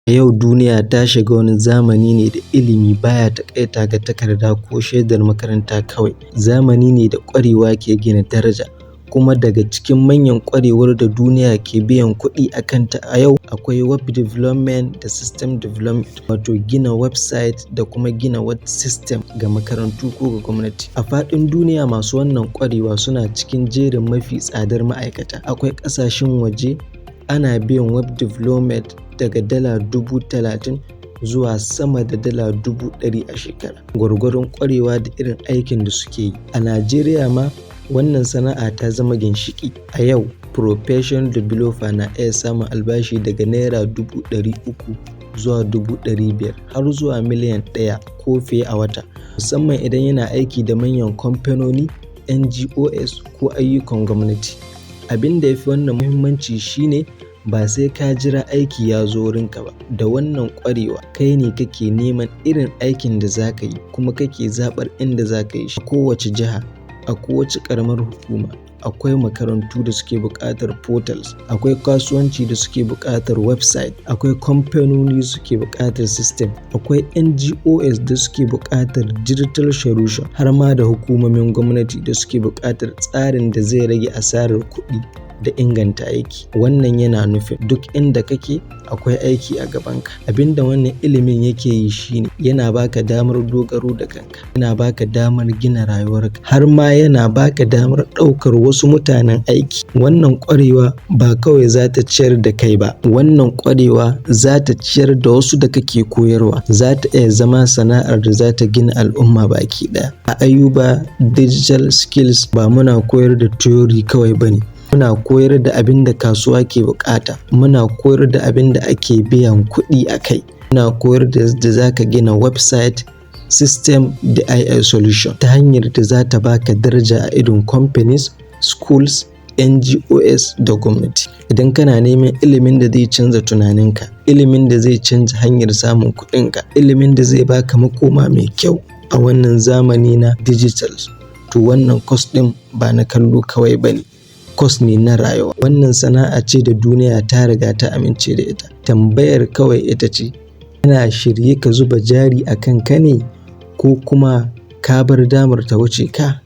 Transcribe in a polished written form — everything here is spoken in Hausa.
A yau duniya ta shiga wani zamani ne da ilimi baya taƙaita ga takarda ko shaidar makaranta kawai. Zamani ne da ƙwarewa ke gina daraja, kuma daga cikin manyan ƙwarewar da duniya ke biyan kuɗi a kanta a yau akwai web development da system development, wato gina website da kuma gina web system ga makarantu ko ga gwamnati. A faɗin duniya masu wannan ƙwarewa suna cikin jerin mafi tsadar ma'aikata. Akwai ƙasashen waje ana biyan web development daga dala 30,000 zuwa sama da dala 100,000 a shekara, gwargwadon ƙwarewa da irin aikin da suke yi. A Najeriya ma wannan sana'a ta zama ginshiƙi. A yau professional developer na iya samun albashi daga naira 300,000 zuwa 500,000 har zuwa miliyan 1 ko fiye a wata, musamman idan yana aiki da manyan kamfanoni, NGOs ko ayyukan gwamnati. Abin da ya fi wannan muhimmanci shine ba sai ka jira aiki ya zo wurinka ba. Da wannan ƙwarewa kai ne kake neman irin aikin da za ka yi, kuma kake zaɓar inda za ka yi shi. A kowace jiha, a kowace ƙaramar hukuma akwai makarantu da suke buƙatar portals, akwai kasuwanci da suke buƙatar website, akwai kamfanoni suke buƙatar system, akwai NGOs da suke buƙatar digital solution, har ma da hukumomin gwamnati da suke buƙatar tsarin da zai rage asarar kuɗi da inganta aiki. Wannan yana nufin duk inda kake akwai aiki a gabanka. Abinda wannan ilimin yake yi shine yana baka damar dogaro da kanka, yana baka damar gina rayuwarka, har ma yana baka damar ɗaukar wasu mutanen aiki. Wannan ƙwarewa ba kawai za ta ciyar da kai ba, wannan ƙwarewa za ta ciyar da wasu da kake koyarwa. Za ta iya zama sana'ar da za ta gina al'umma baki ɗaya. A Ayuba Digital Skills ba muna koyar da theory kawai bane. Muna koyar da abin da kasuwa ke bukata, muna koyar da abin da ake biyan kuɗi a kai, muna koyar da yadda za ka gina website, system da AI solution ta hanyar da za ta baka daraja a idon companies, schools, NGOs da gwamnati. Idan kana neman ilimin da zai canza tunaninka, ilimin da zai canza hanyar samun kuɗinka, ilimin da zai baka makoma mai kyau a wannan zamani na digital, to wannan course ɗin ba na kallo kawai bane. Course ne na rayuwa. Wannan sana'a ce da duniya ta riga ta amince da ita. Tambayar kawai ita ce, kana shirye ka zuba jari a kanka ne, ko kuma ka bar damar ta wuce ka?